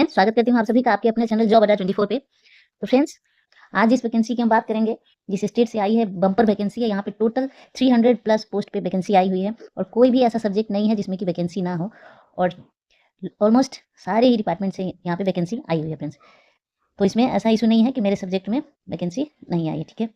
Friends, स्वागत करती हूँ आप सभी का आपके अपने चैनल जॉब अड्डा 24 पे। तो फ्रेंड्स, आज जिस वैकेंसी की हम बात करेंगे, जिस स्टेट से आई है, बम्पर वैकेंसी है। यहाँ पे टोटल 300 प्लस पोस्ट पे वैकेंसी आई हुई है और कोई भी ऐसा सब्जेक्ट नहीं है जिसमें कि वैकेंसी ना हो और ऑलमोस्ट सारे ही डिपार्टमेंट से यहाँ पे वैकेंसी आई हुई है फ्रेंड्स। तो इसमें ऐसा इशू नहीं है कि मेरे सब्जेक्ट में वैकेंसी नहीं आई है, ठीक है।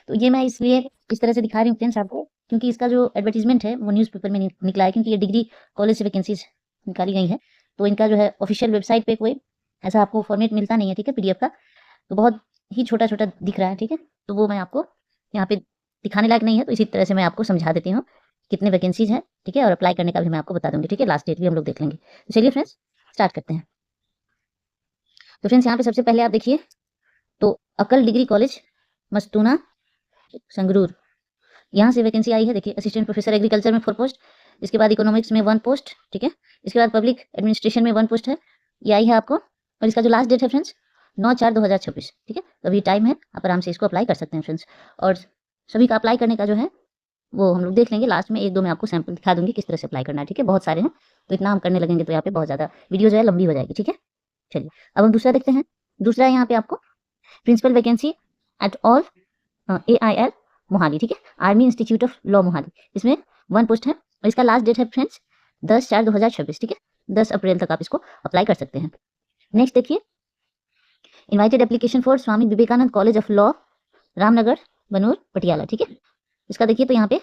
तो ये मैं इसलिए इस तरह से दिखा रही हूँ फ्रेंड्स आपको, क्योंकि इसका जो एडवर्टीजमेंट है वो न्यूज़पेपर में निकला है, क्योंकि ये डिग्री कॉलेज से वैकेंसीज निकाली गई है। तो इनका जो है ऑफिशियल वेबसाइट पे कोई ऐसा आपको फॉर्मेट मिलता नहीं है, ठीक है, पीडीएफ का। तो बहुत ही छोटा-छोटा दिख रहा है, ठीक है। तो वो मैं आपको यहाँ पे दिखाने लायक नहीं है, तो इसी तरह से मैं आपको समझा देती हूँ कितने वैकेंसीज़ हैं, ठीक है, और अप्लाई करने का भी मैं आपको बता दूँगी, ठीक है। लास्ट डेट भी हम लोग देख लेंगे। तो चलिए फ्रेंड्स, स्टार्ट करते हैं। तो फ्रेंड्स, यहाँ पे सबसे पहले आप देखिए, तो अक्कल डिग्री कॉलेज मस्तूना संगरूर, यहाँ से वैकेंसी आई है। देखिए, असिस्टेंट प्रोफेसर एग्रीकल्चर में 4 पोस्ट, इसके बाद इकोनॉमिक्स में 1 पोस्ट, ठीक है। इसके बाद पब्लिक एडमिनिस्ट्रेशन में 1 पोस्ट है, ये आई है आपको। और इसका जो लास्ट डेट है फ्रेंड्स 9/4/2026, ठीक है। तो अभी टाइम है, आप आराम से इसको अप्लाई कर सकते हैं फ्रेंड्स। और सभी का अप्लाई करने का जो है वो हम लोग देख लेंगे लास्ट में। 1-2 मैं आपको सैंपल दिखा दूंगी किस तरह से अप्लाई करना है, ठीक है। बहुत सारे हैं, तो इतना हम करने लगेंगे तो यहाँ पे बहुत ज़्यादा वीडियो जो है लंबी हो जाएगी, ठीक है। चलिए, अब हम दूसरा देखते हैं। दूसरा है यहाँ पे आपको principal vacancy at all AIL Mohali, ठीक है, army institute of law Mohali. इसमें 1 पोस्ट है और इसका लास्ट डेट है फ्रेंड्स 10/4/2026, ठीक है। 10 अप्रैल तक आप इसको अप्लाई कर सकते हैं। नेक्स्ट देखिए, invited application for Swami Vivekananda college of law Ramnagar Banur Patiala, ठीक है। इसका देखिए, तो यहाँ पे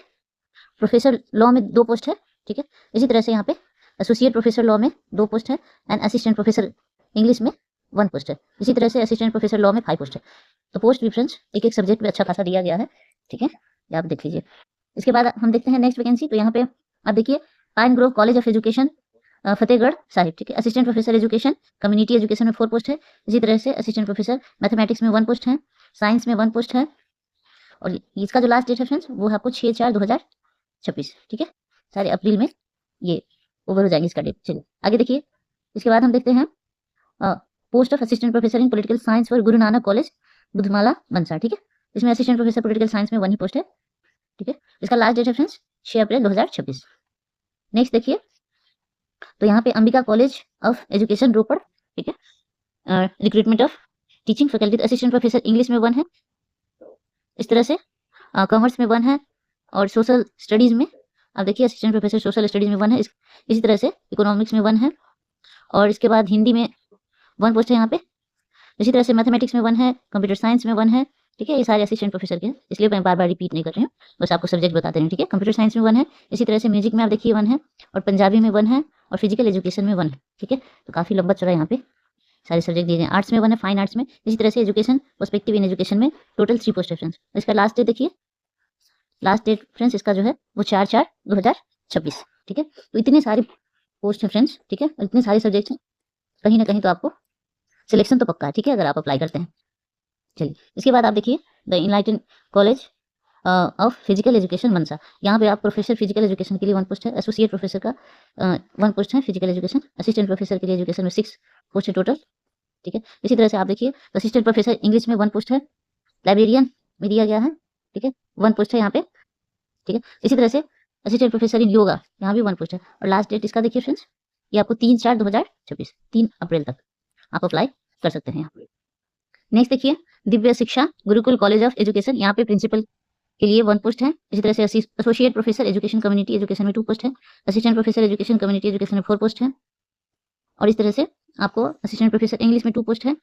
प्रोफेसर लॉ में 2 पोस्ट है, ठीक है। इसी तरह से यहाँ पे एसोसिएट प्रोफेसर लॉ में 2 पोस्ट है एंड असिस्टेंट प्रोफेसर इंग्लिश में 1 पोस्ट है। इसी तरह से असिस्टेंट प्रोफेसर लॉ में 5 पोस्ट है। तो पोस्ट डिफरेंस एक सब्जेक्ट में अच्छा खासा दिया गया है, ठीक है, ये आप देख लीजिए। इसके बाद हम देखते हैं नेक्स्ट वैकेंसी। तो यहाँ पे आप देखिए, pine Grove college of education Fatehgarh Sahib, ठीक है। Assistant professor education community education में 4 पोस्ट है। इसी तरह से असिस्टेंट प्रोफेसर मैथमेटिक्स में 1 पोस्ट है, साइंस में 1 पोस्ट है। और इसका जो लास्ट डेट है फ्रेंड्स वो है आपको 6/4/2026, ठीक है। सारे अप्रैल में ये ओवर हो जाएंगे इसका डेट। चलिए आगे देखिए। इसके बाद हम देखते हैं post of assistant professor in political science for Guru Nanak college बुधमाला मनसा, ठीक है। इसमें असिस्टेंट प्रोफेसर पॉलिटिकल साइंस में 1 ही पोस्ट है, ठीक है। इसका लास्ट डेट है फ्रेंड्स 6 अप्रैल 2026। नेक्स्ट देखिए, तो यहाँ पे अंबिका कॉलेज ऑफ एजुकेशन रोपड़, ठीक है। Recruitment of teaching faculty assistant professor English में 1 है। इस तरह से कॉमर्स में 1 है और सोशल स्टडीज़ में आप देखिए असिस्टेंट प्रोफेसर सोशल स्टडीज़ में 1 है। इसी तरह से इकोनॉमिक्स में 1 है और इसके बाद हिंदी में 1 पोस्ट है यहाँ पे। इसी तरह से मैथमेटिक्स में 1 है, कंप्यूटर साइंस में 1 है, ठीक है। ये सारे असिस्टेंट प्रोफेसर के हैं, इसलिए मैं बार-बार रिपीट नहीं कर रही हूँ, बस आपको सब्जेक्ट बताते हैं, ठीक है। कंप्यूटर साइंस में 1 है। इसी तरह से म्यूजिक में आप देखिए 1 है और पंजाबी में 1 है और फिजिकल एजुकेशन में 1 है, ठीक है। तो काफ़ी लंबा चौड़ा यहाँ पे सारे सब्जेक्ट दिए गए हैं। आर्ट्स में 1 है, फाइन आर्ट्स में। इसी तरह से एजुकेशन पर्सपेक्टिव इन एजुकेशन में टोटल 3 पोस्ट है फ्रेंड्स। इसका लास्ट डेट देखिए, लास्ट डेट फ्रेंड्स इसका जो है वो 4/4/2026, ठीक है। तो इतने सारे पोस्ट हैं फ्रेंड्स, ठीक है, और इतने सारे सब्जेक्ट हैं, कहीं ना कहीं तो आपको सिलेक्शन तो पक्का है, ठीक है, अगर आप अप्लाई करते हैं। चलिए, इसके बाद आप देखिए the enlighten college of physical education Mansa. यहाँ पे आप प्रोफेसर फिजिकल एजुकेशन के लिए 1 पोस्ट है, एसोसिएट प्रोफेसर का 1 पोस्ट है फिजिकल एजुकेशन, असिस्टेंट प्रोफेसर के लिए एजुकेशन में 6 पोस्ट है टोटल, ठीक है। इसी तरह से आप देखिए असिस्टेंट प्रोफेसर इंग्लिश में 1 पोस्ट है, लाइब्रेरियन में दिया गया है, ठीक है, 1 पोस्ट है यहाँ पे, ठीक है। इसी तरह से असिस्टेंट प्रोफेसर इन योगा, यहाँ भी 1 पोस्ट है। और लास्ट डेट इसका देखिए फ्रेंड्स, ये आपको 3/4/2026 3 अप्रैल तक आप अप्लाई कर सकते हैं यहाँ पे। नेक्स्ट देखिए, दिव्य शिक्षा गुरुकुल कॉलेज ऑफ एजुकेशन, यहाँ पे प्रिंसिपल के लिए 1 पोस्ट है। इसी तरह से associate professor education community education में 2 पोस्ट है, assistant professor education community education में 4 पोस्ट है। और इस तरह से आपको असिस्टेंट प्रोफेसर इंग्लिश में 2 पोस्ट है,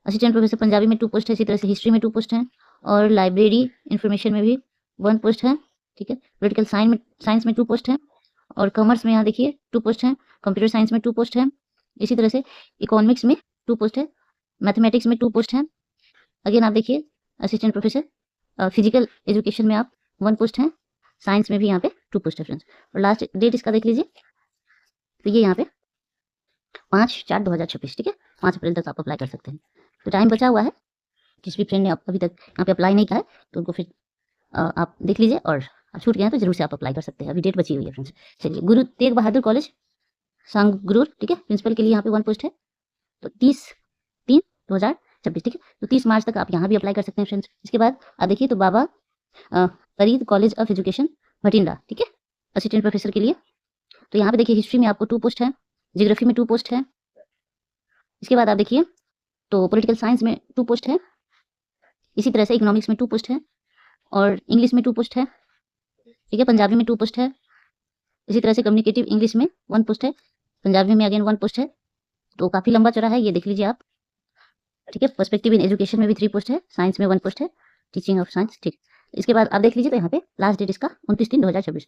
असिस्टेंट प्रोफेसर पंजाबी में 2 पोस्ट है। इसी तरह से हिस्ट्री में 2 पोस्ट है और लाइब्रेरी इंफॉर्मेशन में भी 1 पोस्ट है, ठीक है। पोलिटिकल साइंस में 2 पोस्ट है और कॉमर्स में यहाँ देखिए 2 पोस्ट है, कंप्यूटर साइंस में 2 पोस्ट है। इसी तरह से इकोनॉमिक्स में 2 पोस्ट है, मैथमेटिक्स में 2 पोस्ट है। अगेन आप देखिए असिस्टेंट प्रोफेसर फिजिकल एजुकेशन में आप 1 पोस्ट है, साइंस में भी यहाँ पे 2 पोस्ट है फ्रेंड्स। और लास्ट डेट इसका देख लीजिए, तो ये यहाँ पे 5/4/2026, ठीक है, 5 अप्रैल तक आप अप्लाई कर सकते हैं। तो टाइम बचा हुआ है, जिस भी फ्रेंड ने अभी तक यहाँ पे अप्लाई नहीं किया है तो उनको फिर आप देख लीजिए, और आप छूट गए हैं तो जरूर से आप अप्लाई कर सकते हैं, अभी डेट बची हुई है फ्रेंड्स। चलिए, गुरु तेग बहादुर कॉलेज संगरूर, ठीक है, प्रिंसिपल के लिए यहाँ पे 1 पोस्ट है, तो 30/3/2026, ठीक है। तो 30 मार्च तक आप यहाँ भी अप्लाई कर सकते हैं फ्रेंड्स। इसके बाद आप देखिए, तो Baba Farid college of education Bathinda, ठीक है, असिस्टेंट प्रोफेसर के लिए। तो यहाँ पे देखिए हिस्ट्री में आपको 2 पोस्ट है, जियोग्राफी में 2 पोस्ट है, इसके बाद आप देखिए तो पॉलिटिकल साइंस में 2 पोस्ट है, इसी तरह से इकोनॉमिक्स में 2 पोस्ट है और इंग्लिश में 2 पोस्ट है, ठीक है, पंजाबी में 2 पोस्ट है, इसी तरह से कम्युनिकेटिव इंग्लिश में 1 पोस्ट है, पंजाबी में अगेन 1 पोस्ट है। तो काफ़ी लंबा चौड़ा है, ये देख लीजिए आप, ठीक है। पर्सपेक्टिव इन एजुकेशन में भी 3 पोस्ट है, साइंस में 1 पोस्ट है, टीचिंग ऑफ साइंस, ठीक। इसके बाद आप देख लीजिए तो यहाँ पे लास्ट डेट इसका 29/3/2026,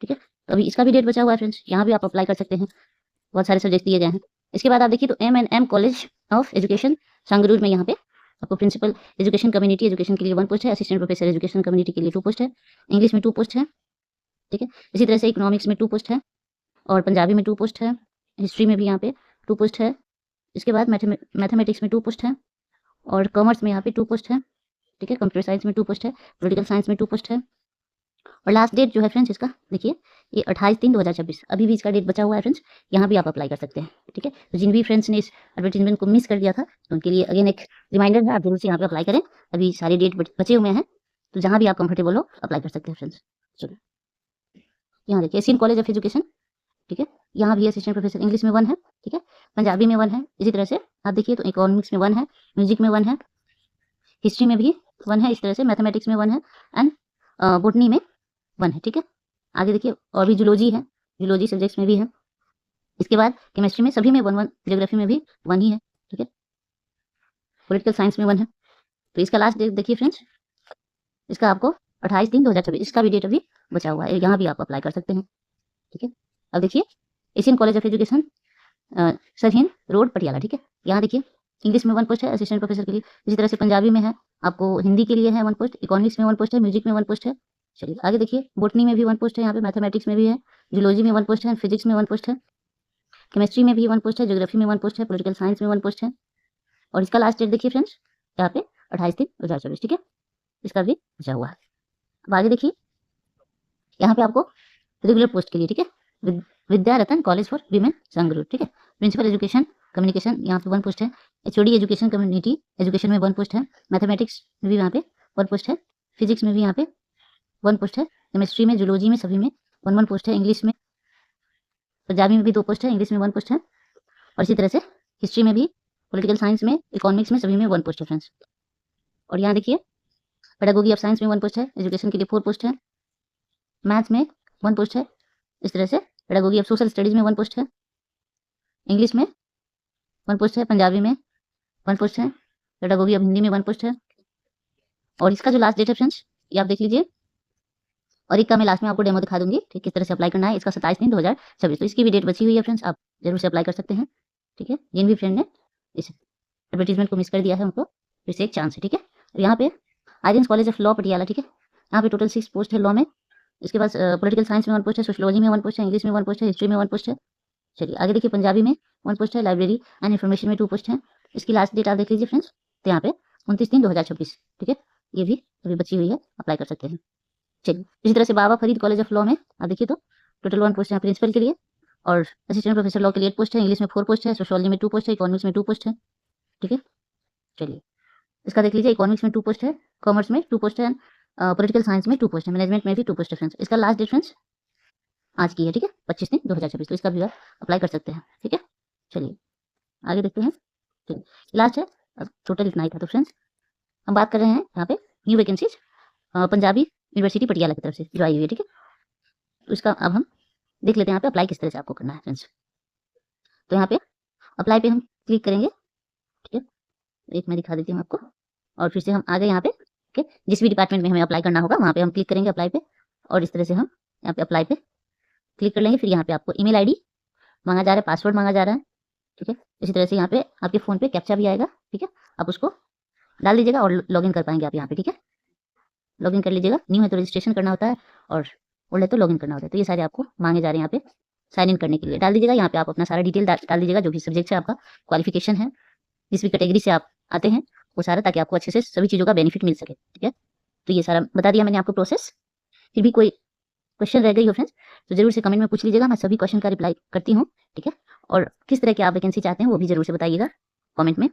ठीक है। तो अभी इसका भी डेट बचा हुआ है फ्रेंड्स, यहाँ भी आप अप्लाई कर सकते हैं, बहुत सारे सब्जेक्ट दिए गए हैं। इसके बाद आप देखिए तो M&M college of education Sangrur में यहाँ पे आपको प्रिंसिपल एजुकेशन कम्युनिटी एजुकेशन के लिए 1 पोस्ट है, असिस्टेंट प्रोफेसर एजुकेशन कम्युनिटी के लिए 2 पोस्ट है, इंग्लिश में 2 पोस्ट है, ठीक है। इसी तरह से इकोनॉमिक्स में 2 पोस्ट है और पंजाबी में 2 पोस्ट है, हिस्ट्री में भी यहाँ पे 2 पोस्ट है। इसके बाद मैथमेटिक्स में 2 पोस्ट है और कॉमर्स में यहाँ पे 2 पोस्ट है, ठीक है। कंप्यूटर साइंस में 2 पोस्ट है, पॉलिटिकल साइंस में 2 पोस्ट है। और लास्ट डेट जो है फ्रेंड्स इसका देखिए ये 28/3/2026, अभी भी इसका डेट बचा हुआ है फ्रेंड्स, यहाँ भी आप अप्लाई कर सकते हैं, ठीक है। तो जिन भी फ्रेंड्स ने इस एडवर्टीजमेंट को मिस कर दिया था तो उनके लिए अगेन एक रिमाइंडर है, आप जरूर से यहाँ पे अप्लाई करें, अभी सारे डेट बचे हुए हैं, तो जहाँ भी आप कंफर्टेबल हो अप्लाई कर सकते हैं फ्रेंड्स। चलो यहाँ देखिए एशियन कॉलेज ऑफ एजुकेशन, ठीक है, यहाँ भी असिस्टेंट प्रोफेसर इंग्लिश में 1 है, ठीक है, पंजाबी में 1 है। इसी तरह से आप देखिए तो इकोनॉमिक्स में 1 है, म्यूजिक में 1 है, हिस्ट्री में भी 1 है, इस तरह से मैथमेटिक्स में 1 है एंड बोटनी में 1 है, ठीक है। आगे देखिए और भी जूलॉजी है, जूलॉजी सब्जेक्ट्स में भी है। इसके बाद केमिस्ट्री में सभी में 1-1, ज्योग्राफी में भी 1 ही है, ठीक है। पॉलिटिकल साइंस में 1 है। तो इसका लास्ट डेट देखिए फ्रेंड्स, इसका आपको 28/3/2026, इसका भी डेट अभी बचा हुआ है, यहाँ भी आप अप्लाई कर सकते हैं, ठीक है। अब देखिए Asian college of education Sirhind road Patiala, ठीक है। यहाँ देखिए इंग्लिश में 1 पोस्ट है असिस्टेंट प्रोफेसर के लिए, इसी तरह से पंजाबी में है, आपको हिंदी के लिए है 1 पोस्ट, इकोनॉमिक्स में 1 पोस्ट है, म्यूजिक में 1 पोस्ट है। चलिए आगे देखिए बोटनी में भी 1 पोस्ट है, यहाँ पे मैथमेटिक्स में भी है, जूलॉजी में 1 पोस्ट है, फिजिक्स में 1 पोस्ट है, केमिस्ट्री में भी 1 पोस्ट है, ज्योग्राफी में 1 पोस्ट है, पॉलिटिकल साइंस में 1 पोस्ट है। और इसका लास्ट डेट देखिए फ्रेंड्स यहाँ पे 28/3/2024, ठीक है, इसका भी बचा हुआ है। अब आगे देखिए यहाँ पे आपको रेगुलर पोस्ट के लिए, ठीक है, विद्या रतन कॉलेज फॉर वीमेन संगरूर, ठीक है, प्रिंसिपल एजुकेशन कम्युनिकेशन यहाँ पे 1 पोस्ट है, HOD एजुकेशन कम्युनिटी एजुकेशन में 1 पोस्ट है, मैथमेटिक्स में भी यहाँ पे 1 पोस्ट है, फिजिक्स में भी यहाँ पे 1 पोस्ट है, केमिस्ट्री में जूलॉजी में सभी में 1-1 पोस्ट है, इंग्लिश में पंजाबी में भी 2 पोस्ट है, इंग्लिश में 1 पोस्ट है और इसी तरह से हिस्ट्री में भी, पॉलिटिकल साइंस में, इकोनॉमिक्स में सभी में 1 पोस्ट है फ्रेंड्स। और यहाँ देखिए पेडागोगी ऑफ साइंस में 1 पोस्ट है, एजुकेशन के लिए 4 पोस्ट है, मैथ्स में 1 पोस्ट है, इस तरह से पेडागोगी ऑफ सोशल स्टडीज में 1 पोस्ट है, इंग्लिश में 1 पोस्ट है, पंजाबी में 1 पोस्ट है, पेडागोगी ऑफ हिंदी में 1 पोस्ट है। और इसका जो लास्ट डेट है फ्रेंड्स ये आप देख लीजिए, और एक का मैं लास्ट में आपको डेमो दिखा दूंगी, ठीक, किस तरह से अप्लाई करना है। इसका 27/3/2026, तो इसकी भी डेट बची हुई है फ्रेंड्स, आप जरूर से अप्लाई कर सकते हैं, ठीक है। जिन भी फ्रेंड ने इस एडवर्टीजमेंट को मिस कर दिया है उनको फिर से एक चांस है, ठीक है। और यहाँ पे Aryan college of law Patiala, ठीक है, यहाँ पे टोटल 6 पोस्ट है लॉ में। इसके बाद पॉलिटिकल साइंस में 1 पोस्ट है, सोशियोलॉजी में 1 पोस्ट है, इंग्लिश में 1 पोस्ट है, हिस्ट्री में 1 पोस्ट है। चलिए आगे देखिए पंजाबी में 1 पोस्ट है, लाइब्रेरी एंड इन्फॉर्मेशन में 2 पोस्ट है। इसकी लास्ट डेट आप देख लीजिए फ्रेंड्स, तो यहाँ पे 29/3/2026, ठीक है, ये भी अभी बची हुई है, अप्लाई कर सकते हैं। चलिए इसी तरह से बाबा फरीद कॉलेज ऑफ लॉ में आप देखिए तो टोटल 1 पोस्ट है प्रिंसिपल के लिए और असिस्टेंट प्रोफेसर लॉ के लिए 8 पोस्ट है, इंग्लिश में 4 पोस्ट है, सोशियोलॉजी में 2 पोस्ट है, इकोनॉमिक्स में 2 पोस्ट है, ठीक है। चलिए इसका देख लीजिए, इकोनॉमिक्स में 2 पोस्ट है, कॉमर्स में 2 पोस्ट है, पॉलिटिकल साइंस में 2 पोस्ट है, मैनेजमेंट में भी 2 पोस्ट है फ्रेंड्स। इसका लास्ट डेट फ्रेंड्स आज की है, ठीक है, 25/3/2026, तो इसका भी आप अप्लाई कर सकते हैं, ठीक है। चलिए आगे देखते हैं, ठीक लास्ट है, अब टोटल इतना ही था। तो फ्रेंड्स हम बात कर रहे हैं यहाँ पे new vacancies Punjabi university Patiala की तरफ से जो आई हुई है, ठीक है। तो इसका अब हम देख लेते हैं यहाँ पे अप्लाई किस तरह से आपको करना है फ्रेंड्स। तो यहाँ पे अप्लाई पे हम क्लिक करेंगे, ठीक है, एक मैं दिखा देती हूँ आपको, और फिर से हम आ गए यहाँ पे, ठीक है, जिस भी डिपार्टमेंट में हमें अप्लाई करना होगा वहाँ पे हम क्लिक करेंगे अप्लाई पे, और इस तरह से हम यहाँ पे अप्लाई पे क्लिक कर लेंगे। फिर यहाँ पे आपको ईमेल आईडी मांगा जा रहा है, पासवर्ड मांगा जा रहा है, ठीक है। इसी तरह से यहाँ पे आपके फ़ोन पे कैप्चा भी आएगा, ठीक है, आप उसको डाल दीजिएगा और लॉगिन कर पाएंगे आप यहाँ पे, ठीक है। लॉगिन कर लीजिएगा, न्यू है तो रजिस्ट्रेशन करना होता है और ओल्ड है तो लॉगिन करना होता है। तो ये सारे आपको मांगे जा रहे हैं यहाँ पे साइन इन करने के लिए, डाल दीजिएगा। यहाँ पे आप अपना सारा डिटेल डाल दीजिएगा, जो भी सब्जेक्ट से आपका क्वालिफिकेशन है, जिस भी कैटेगरी से आप आते हैं वो सारा, ताकि आपको अच्छे से सभी चीज़ों का बेनिफिट मिल सके, ठीक है। तो ये सारा बता दिया मैंने आपको प्रोसेस। फिर भी कोई क्वेश्चन रह गई हो फ्रेंड्स तो जरूर से कमेंट में पूछ लीजिएगा, मैं सभी क्वेश्चन का रिप्लाई करती हूँ, ठीक है। और किस तरह की आप वैकेंसी चाहते हैं वो भी जरूर से बताइएगा कमेंट में।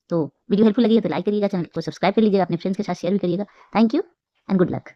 तो वीडियो हेल्पफुल लगी है तो लाइक करिएगा, चैनल को सब्सक्राइब कर लीजिएगा, अपने फ्रेंड्स के साथ शेयर भी करिएगा। Thank you and good luck.